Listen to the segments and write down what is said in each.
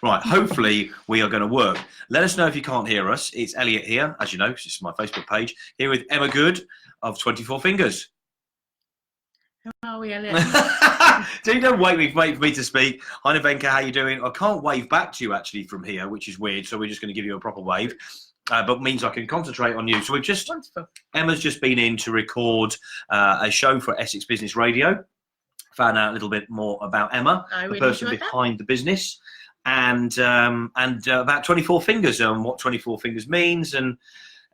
Right, hopefully we are going to work. Let us know if you can't hear us. It's Elliot here, as you know, this is my Facebook page, here with Emma Good of 24 Fingers. How are we, Elliot? Don't wait for me to speak. Hi, Nevenka, how you doing? I can't wave back to you, actually, from here, which is weird, so we're just going to give you a proper wave. But means I can concentrate on you. So we've just, Wonderful. Emma's just been in to record a show for Essex Business Radio. Found out a little bit more about Emma, the person behind the business, and about 24 Fingers and what 24 Fingers means, and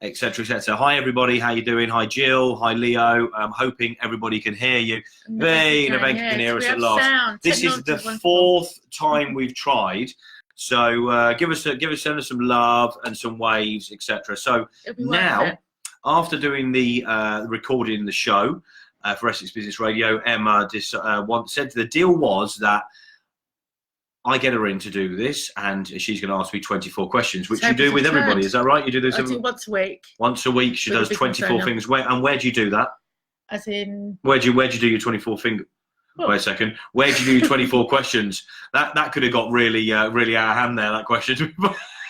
etc. etc. Hi everybody, how you doing? Hi Jill, hi Leo. I'm hoping everybody can hear you. Hey, Nevenka can hear us at last. This is the fourth time we've tried. So send us some love and some waves, etc. So now, after doing the recording the show for Essex Business Radio, Emma said the deal was that I get her in to do this, and she's going to ask me 24 questions, which you do with everybody. Is that right? You do this? I do once a week. Once a week, she does 24 things. Where do you do that? As in, where do you do your 24 finger? Wait a second. Where do you do your 24 questions? That could have got really out of hand there. That question.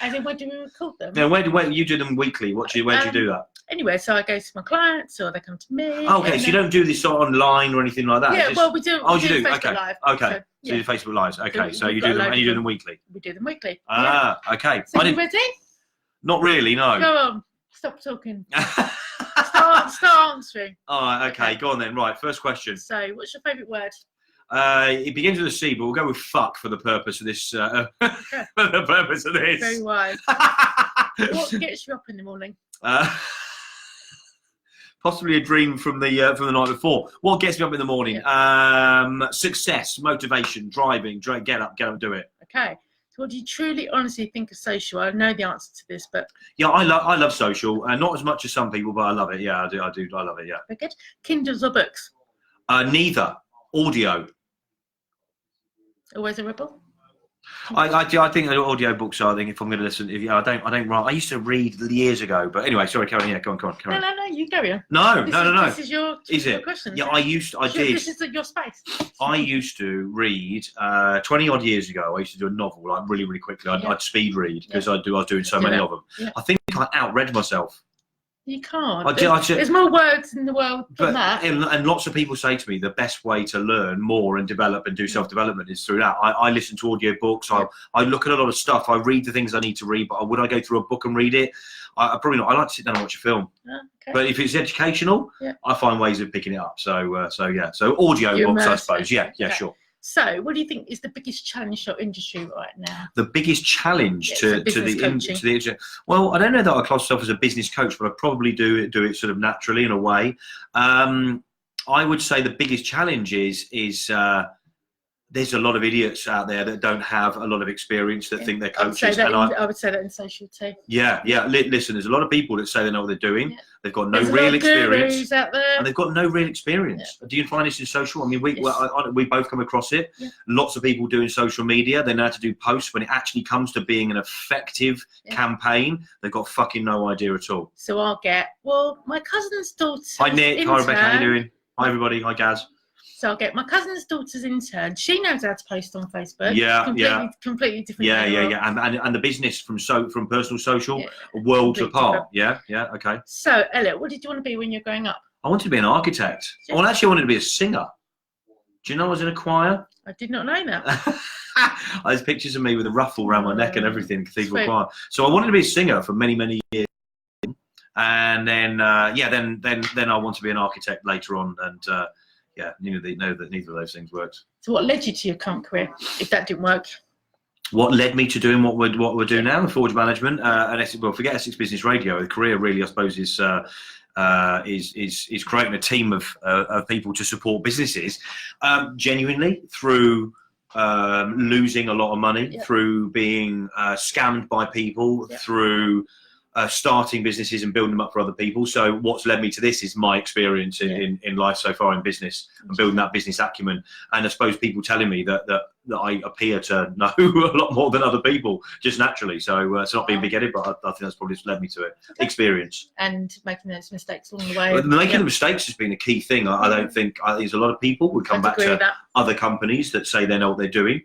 As in, where do we record them? No, where you do them weekly? Where do you do that? Anyway, so I go to my clients, or they come to me. Oh, okay, so you don't do this online or anything like that? Yeah, well, we do. Oh, you do? Facebook Live. Okay. So, yeah. So you do Facebook Lives. Okay, so you do them, and you do them weekly. We do them weekly. Ah, yeah. Okay. So you ready? Not really, no. Go on. Stop talking. start answering. All right. Okay. Go on then. Right. First question. So, what's your favourite word? It begins with a C, but we'll go with fuck for the purpose of this. For the purpose of this. Very wise. What gets you up in the morning? Possibly a dream from the night before. What gets me up in the morning? Success, motivation, driving. Get up, do it. Okay. So, what do you truly, honestly think of social? I know the answer to this, but yeah, I love social. Not as much as some people, but I love it. Yeah, I do. I love it. Yeah. Very good. Kindles or books? Neither. Audio. Always a rebel. I think audio books are. I think if I'm going to listen, I don't write. I used to read years ago, but anyway, sorry, Carry on. Yeah, go on. No, you carry on. No. This is your question. Yeah, This is your space. I used to read 20 odd years ago. I used to do a novel like really, really quickly. I'd speed read because I was doing so many of them. Yeah. I think I outread myself. You can't. There's more words in the world than that. And lots of people say to me the best way to learn more and develop and do self-development is through that. I listen to audio books. I look at a lot of stuff. I read the things I need to read, but would I go through a book and read it? I probably not. I like to sit down and watch a film. Okay. But if it's educational, I find ways of picking it up. So audio books, I suppose. Yeah, sure. So, what do you think is the biggest challenge to our industry right now? The biggest challenge to the industry? Well, I don't know that I class myself as a business coach, but I probably do it sort of naturally in a way. I would say the biggest challenge is there's a lot of idiots out there that don't have a lot of experience that think they're coaches. I would say that in social too. Yeah. Listen, there's a lot of people that say they know what they're doing. Yeah. They've got no real experience, out there. and they've got no real experience. Yeah. Do you find this in social? I mean, we both come across it. Yeah. Lots of people doing social media. They know how to do posts. When it actually comes to being an effective campaign, they've got fucking no idea at all. So I'll get my cousin's daughter. Hi Nick. Hi Rebecca. How you doing? Hi everybody. Hi Gaz. So I'll get my cousin's daughter's intern. She knows how to post on Facebook. Completely different. Yeah. And the business from personal social, worlds apart. Yeah. Okay. So Elliot, what did you want to be when you're growing up? I wanted to be an architect. Yeah. Well, actually, I wanted to be a singer. Do you know I was in a choir? I did not know that. There's pictures of me with a ruffle around my neck and everything, cathedral choir. So I wanted to be a singer for many, many years. And then, then I want to be an architect later on, and. Neither of those things worked. So what led you to your current career, if that didn't work? What led me to doing what we're doing now, the Forge Management, and forget Essex Business Radio. The career really, I suppose, is creating a team of people to support businesses, genuinely through losing a lot of money, through being scammed by people, through starting businesses and building them up for other people. So what's led me to this is my experience in life so far in business and building that business acumen. And I suppose people telling me that I appear to know a lot more than other people just naturally. So it's not being big-headed, but I think that's probably just led me to it. Okay. Experience. And making those mistakes along the way. Making the mistakes has been a key thing. I don't think there's a lot of people would come back to other companies that say they know what they're doing.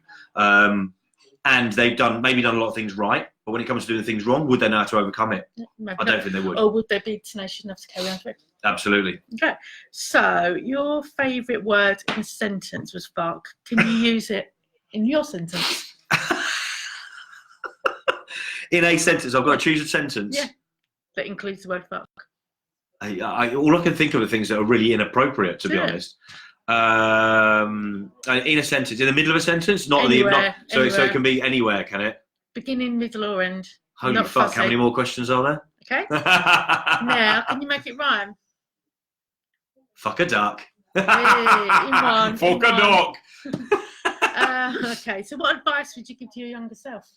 and they've maybe done a lot of things right, but when it comes to doing things wrong, would they know how to overcome it? I don't think they would. Or would they be tenacious enough to carry on through? Absolutely. Okay. So your favourite word in a sentence was fuck. Can you use it in your sentence? In a sentence, I've got to choose a sentence. Yeah. That includes the word fuck. All I can think of are things that are really inappropriate, to be honest. In a sentence, in the middle of a sentence, anywhere. So it can be anywhere, can it? Beginning, middle, or end. Holy fuck! Fussy. How many more questions are there? Okay. Now, can you make it rhyme? Fuck a duck. Hey, in one. Fuck a duck. Okay. So, what advice would you give to your younger self?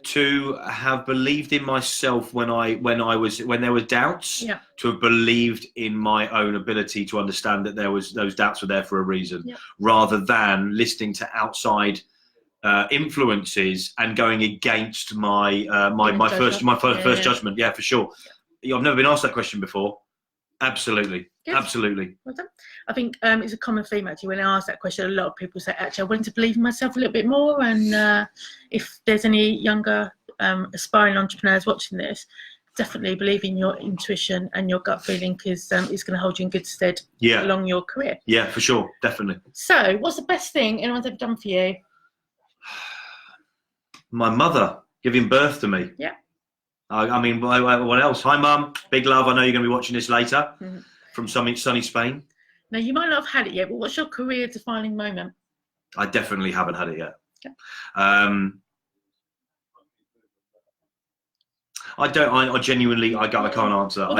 To have believed in myself when there were doubts, to have believed in my own ability to understand that those doubts were there for a reason, rather than listening to outside influences and going against my first judgment. Yeah, for sure. I've never been asked that question before. Absolutely. Good. Absolutely. Well done. I think it's a common theme actually. When I ask that question, a lot of people say, actually, I wanted to believe in myself a little bit more. And if there's any younger aspiring entrepreneurs watching this, definitely believe in your intuition and your gut feeling, because it's going to hold you in good stead along your career. Yeah, for sure. Definitely. So what's the best thing anyone's ever done for you? My mother giving birth to me. Yeah. I mean, what else? Hi, Mum. Big love. I know you're going to be watching this later from sunny Spain. Now, you might not have had it yet, but what's your career-defining moment? I definitely haven't had it yet. Okay. I genuinely, I can't answer. Well,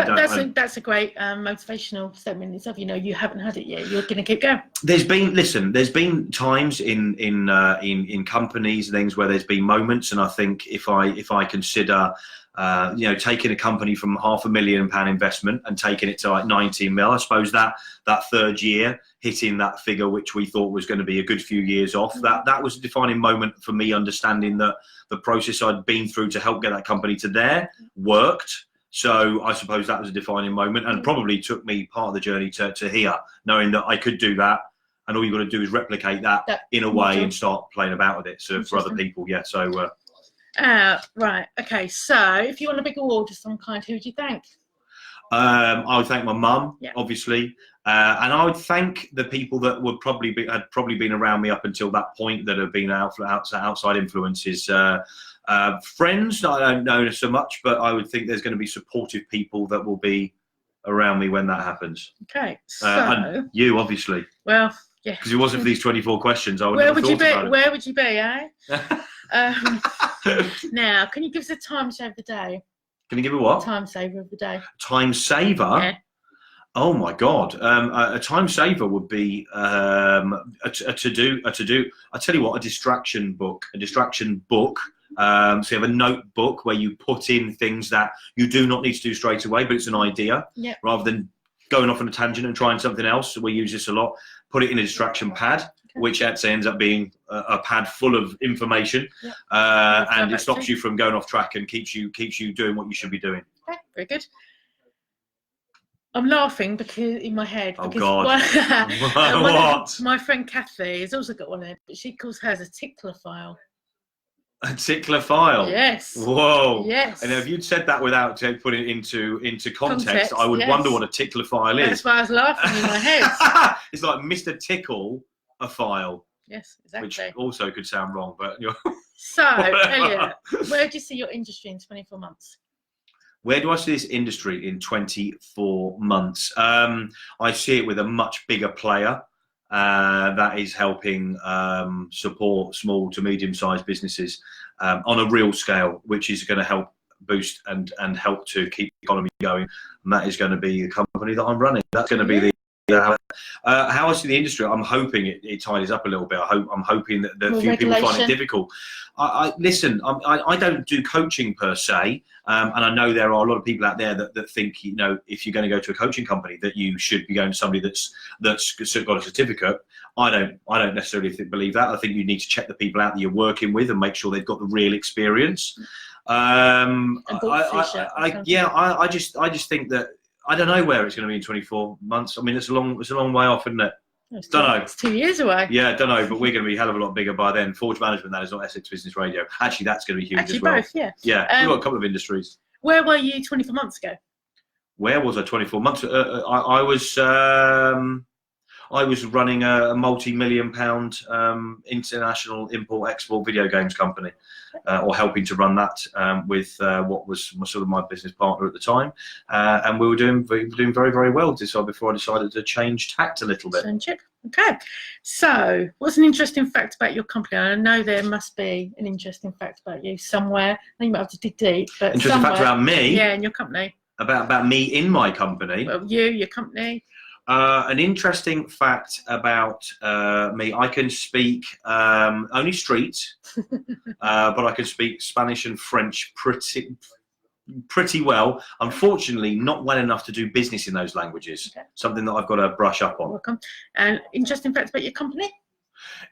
that's a great motivational statement itself. You know, you haven't had it yet. You're going to keep going. There's been times in companies and things where there's been moments, and I think if I consider, taking a company from £500,000 investment and taking it to like 19 mil, I suppose that third year hitting that figure, which we thought was going to be a good few years off, that was a defining moment for me, understanding that the process I'd been through to help get that company to there worked. So I suppose that was a defining moment, and probably took me part of the journey to here, knowing that I could do that, and all you've got to do is replicate that in a way and start playing about with it. So for other people, so. Right. Okay. So if you want a big award of some kind, who would you thank? I would thank my mum, obviously, and I would thank the people that had probably been around me up until that point, that have been outside influences. Friends that I don't know so much, but I would think there's going to be supportive people that will be around me when that happens. Okay. So and you, obviously. Well, yeah. Because it wasn't for these 24 questions, I would never thought about it. Where would you be, eh? Now, can you give us a time saver of the day? Can you give me what? Time saver of the day. Time saver? Yeah. Oh my God. A time saver would be a to-do. I tell you what, a distraction book. So you have a notebook where you put in things that you do not need to do straight away, but it's an idea. Yeah. Rather than going off on a tangent and trying something else. We use this a lot. Put it in a distraction pad, which actually ends up being a pad full of information, and it stops you from going off track and keeps you doing what you should be doing. Okay, very good. I'm laughing because in my head. Oh God! What? My friend Kathy has also got one there, but she calls hers a tickler file. A tickler file. Yes. Whoa. Yes. And if you'd said that without putting it into context, I would wonder what a tickler file is. That's why I was laughing in my head. It's like Mr. Tickle a file. Yes, exactly. Which also could sound wrong, but. So, Elliot, where do you see your industry in 24 months? Where do I see this industry in 24 months? I see it with a much bigger player. That is helping support small to medium-sized businesses on a real scale, which is going to help boost and help to keep the economy going. And that is going to be the company that I'm running. That's going to be the how I see the industry. I'm hoping it tidies up a little bit. I'm hoping that few people find it difficult. Listen, I don't do coaching per se, and I know there are a lot of people out there that think, if you're going to go to a coaching company, that you should be going to somebody that's got a certificate. I don't necessarily believe that. I think you need to check the people out that you're working with and make sure they've got the real experience. I just think that I don't know where it's going to be in 24 months. I mean, it's a long way off, isn't it? Don't know. It's 2 years away. Yeah, don't know, but we're going to be a hell of a lot bigger by then. Forge Management, that is not Essex Business Radio. Actually, that's going to be huge as well. Both, yeah. Yeah, we've got a couple of industries. Where were you 24 months ago? Where was I 24 months? I was running a multi-million-pound international import-export video games company, or helping to run that with what was my business partner at the time, and we were doing very, very well. Before I decided to change tact a little bit. Okay, so what's an interesting fact about your company? I know there must be an interesting fact about you somewhere. I think you might have to dig deep. But interesting fact about me? Yeah, in your company. About me in my company? Well, your company. An interesting fact about me: I can speak only street, but I can speak Spanish and French pretty well. Unfortunately, not well enough to do business in those languages. Okay. Something that I've got to brush up on. Welcome. And interesting fact about your company?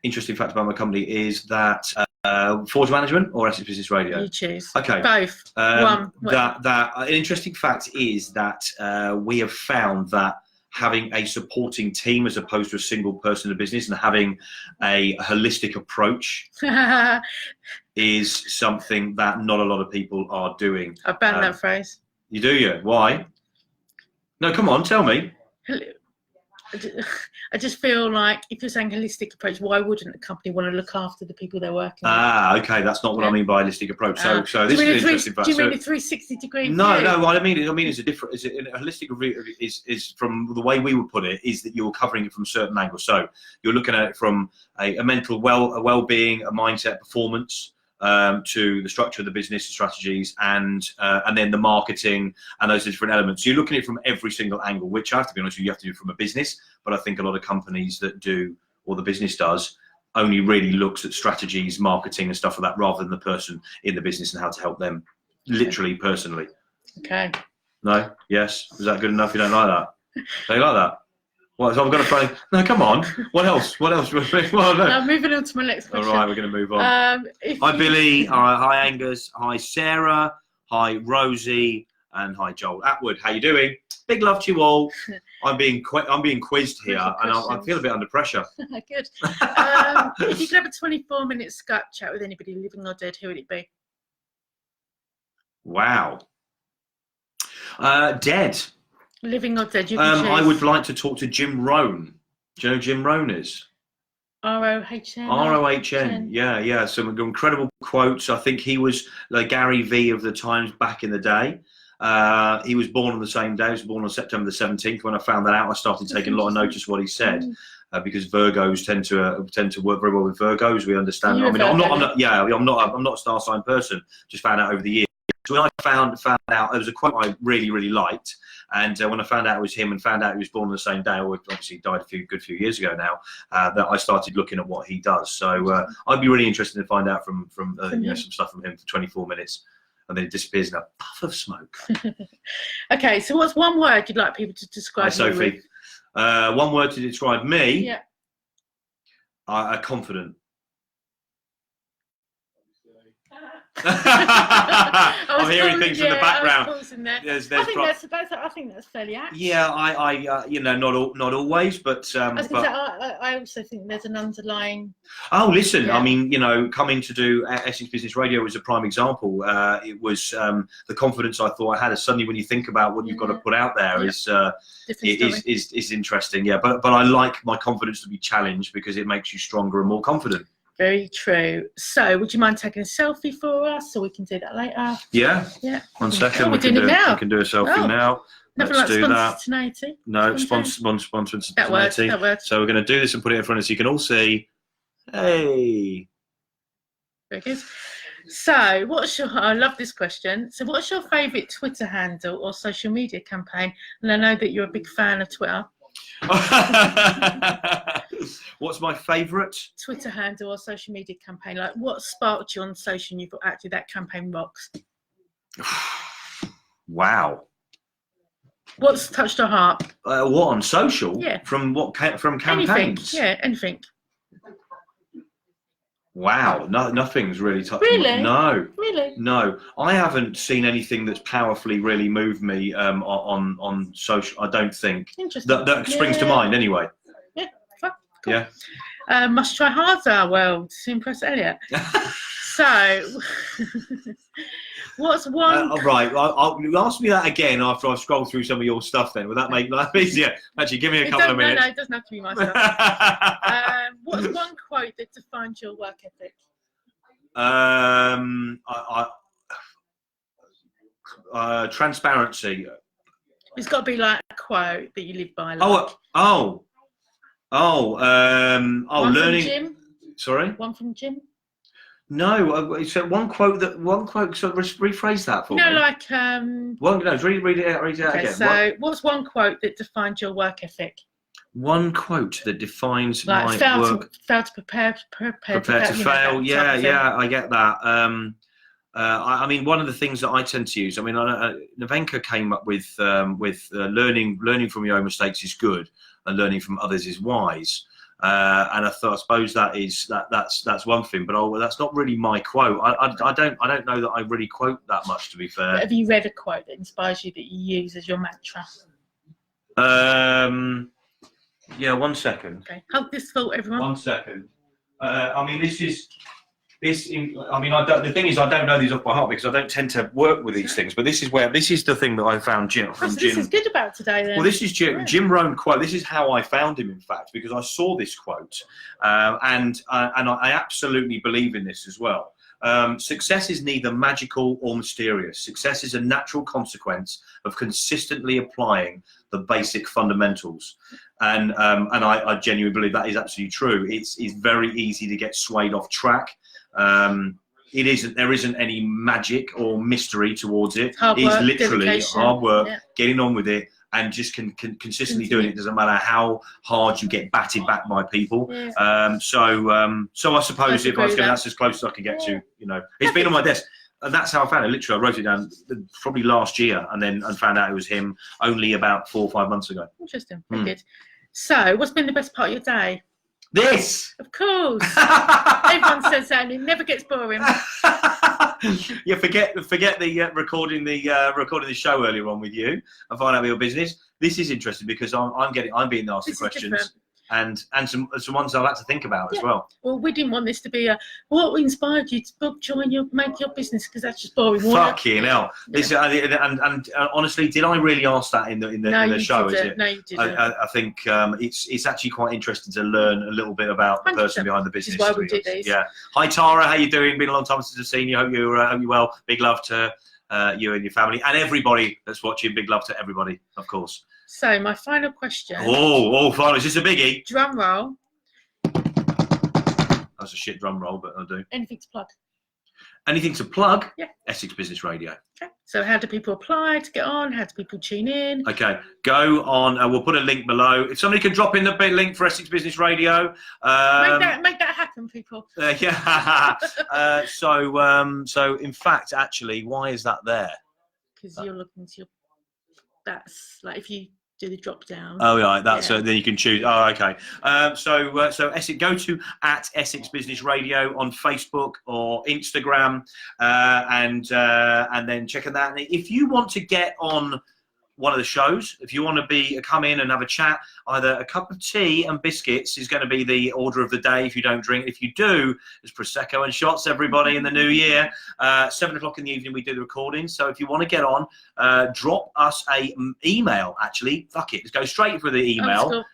Interesting fact about my company is that Forge Management or Essex Business Radio? You choose. Okay. Both. One. An interesting fact is that we have found that having a supporting team as opposed to a single person in a business, and having a holistic approach is something that not a lot of people are doing. I banned that phrase. You do, you? Why? No, come on, tell me. I just feel like if you're saying holistic approach, why wouldn't a company want to look after the people they're working with? Okay, that's not what I mean by holistic approach. So this is an interesting fact. Do you mean a 360-degree No, no. What I mean it's a different. A holistic is from the way we would put it is that you're covering it from certain angles. So you're looking at it from a mental well-being, a mindset, performance, to the structure of the business strategies, and then the marketing and those different elements. So you're looking at it from every single angle, which I have to be honest with you, you have to do from a business. But I think a lot of companies that do, or the business does, only really looks at strategies, marketing and stuff like that, rather than the person in the business and how to help them literally, personally. Okay. No? Yes? Is that good enough? You don't like that? Don't you like that? Well, so I'm going to play. No, come on. What else? What else? Well, no. Now, moving on to my next question. All right, we're going to move on. Hi, Billy. Hi, Angus. Hi, Sarah. Hi, Rosie. And hi, Joel Atwood. How you doing? Big love to you all. I'm being quizzed here, and I feel a bit under pressure. Good. If you could have a 24-minute Skype chat with anybody, living or dead, who would it be? Wow. Dead. Living or dead? You I would like to talk to Jim Rohn. Do you know who Jim Rohn is? R-O-H-N. R-O-H-N. Yeah. Some incredible quotes. I think he was the Gary V of the Times back in the day. He was born on the same day. He was born on September the 17th. When I found that out, I started taking a lot of notice of what he said, because Virgos tend to work very well with Virgos. We understand. I'm not a star sign person. Just found out over the years. So when I found out, there was a quote I really, really liked, and when I found out it was him and found out he was born on the same day, or obviously died a good few years ago now, that I started looking at what he does. So I'd be really interested to find out from some stuff from him for 24 minutes, and then it disappears in a puff of smoke. Okay, so what's one word you'd like people to describe? Hi, Sophie. One word to describe me. Yeah. Confident. I'm hearing things from the background. I think that's fairly accurate. Yeah, not always, but I also think there's an underlying. Oh, listen, yeah. I mean, coming to do Essex Business Radio was a prime example. It was the confidence I thought I had. Suddenly, when you think about what you've got to put out there, is interesting. Yeah, but I like my confidence to be challenged because it makes you stronger and more confident. Very true. So, would you mind taking a selfie for us, so we can do that later? Yeah. 1 second. We can do a selfie now. Let's do that. Spontaneity. No, spontaneity. That word. So we're going to do this and put it in front of us so you can all see. Hey. Very good. So, I love this question. So, what's your favourite Twitter handle or social media campaign? And I know that you're a big fan of Twitter. What's my favourite Twitter handle or social media campaign? Like, what sparked you on social and you thought, actually, that campaign rocks? Wow. What's touched your heart? What, on social? Yeah. From campaigns? Anything. Yeah, anything. Wow, nothing's really touched me. Really? No. Really? No. I haven't seen anything that's powerfully really moved me on social, I don't think. Interesting. That springs to mind anyway. Yeah, fun. cool. Yeah. Must try harder. Well, to impress Elliot. So, what's one? Right. You ask me that again after I've scrolled through some of your stuff. Then would that make life easier? Actually, give me a couple of minutes. No, it doesn't have to be my stuff. What's one quote that defines your work ethic? Transparency. It's got to be like a quote that you live by. Like. One learning. From Jim? Sorry. One from Jim. No, so one quote. So rephrase that for me. Like read it out again. So, what's one quote that defines your work ethic? One quote that defines my work. Fail to prepare to fail. Yeah, I get that. I mean, one of the things that I tend to use. I mean, Nevenka came up with learning from your own mistakes is good, and learning from others is wise. And I suppose that's one thing, but that's not really my quote. I don't know that I really quote that much, to be fair. But have you read a quote that inspires you that you use as your mantra? Yeah, 1 second. Okay, hold this thought, everyone. 1 second. I mean, the thing is, I don't know these off by heart because I don't tend to work with these things. But this is the thing that I found Jim. This is good about today, then. Well, this is Jim Rohn quote. This is how I found him, in fact, because I saw this quote, and I absolutely believe in this as well. Success is neither magical or mysterious. Success is a natural consequence of consistently applying the basic fundamentals. And I genuinely believe that is absolutely true. It's very easy to get swayed off track. There isn't any magic or mystery towards it. It's literally hard work, getting on with it, and just consistently doing it. Doesn't matter how hard you get batted back by people. So I suppose that's as close as I can get to. It's been on my desk. And that's how I found it. Literally, I wrote it down probably last year, and found out it was him only about 4 or 5 months ago. Interesting. Very good. So, what's been the best part of your day? This, of course. Everyone says that, and it never gets boring. Yeah, forget the recording the show earlier on with you and find out your business. This is interesting because I'm being asked the questions. And some ones I'd like to think about as well. Well, we didn't want this to be what inspired you to make your business, because that's just boring. Fucking hell! This and honestly, did I really ask that in the show? Is it? No, you didn't. I think it's actually quite interesering to learn a little bit about the person behind the business. Which is why we do these. Yeah. Hi Tara, how you doing? Been a long time since I've seen you. Hope you're well. Big love to you and your family and everybody that's watching. Big love to everybody, of course. So my final question. Final. Is this a biggie? Drum roll. That's a shit drum roll, but I'll do. Anything to plug? Anything to plug? Yeah. Essex Business Radio. Okay. So how do people apply to get on? How do people tune in? Okay. Go on. We'll put a link below. If somebody can drop in the link for Essex Business Radio. Make that happen, people. So in fact, actually, why is that there? Because you're looking to your. That's like if you do the drop down. Oh, right. That's then you can choose. Oh, okay. So Essex, go to @Essex Business Radio on Facebook or Instagram, and then check on that. And if you want to get on one of the shows, if you want to come in and have a chat, either a cup of tea and biscuits is going to be the order of the day. If you don't drink, if you do, there's prosecco and shots. Everybody in the new year, 7 o'clock in the evening we do the recording. So if you want to get on, drop us a email. Actually, fuck it, let's go straight for the email.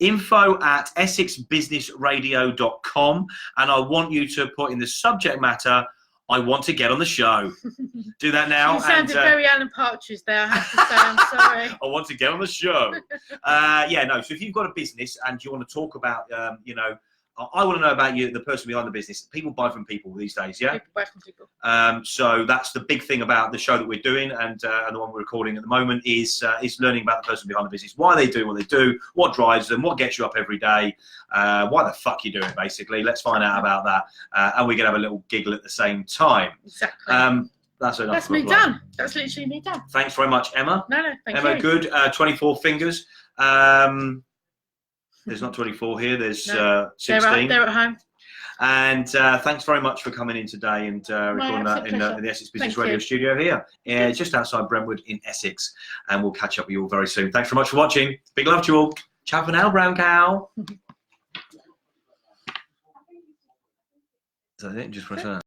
info@essexbusinessradio.com, and I want you to put in the subject matter, I want to get on the show. Do that now. You sounded very Alan Partridge there, I have to say. I'm sorry. I want to get on the show. So if you've got a business and you want to talk about, I want to know about you, the person behind the business. People buy from people these days, yeah? People buy from people. So that's the big thing about the show that we're doing, and the one we're recording at the moment is learning about the person behind the business, why they do what they do, what drives them, what gets you up every day, why the fuck you do it, basically. Let's find out about that, and we can have a little giggle at the same time. Exactly. That's enough. That's me done. That's literally me done. Thanks very much, Emma. No, thank you. Emma, good. 24 fingers. There's not 24 here. There's 16. They're at home. And thanks very much for coming in today and recording that in the Essex Business Radio studio here, just outside Brentwood in Essex. And we'll catch up with you all very soon. Thanks very much for watching. Big love to you all. Ciao for now, brown cow. Is that it? Just press that.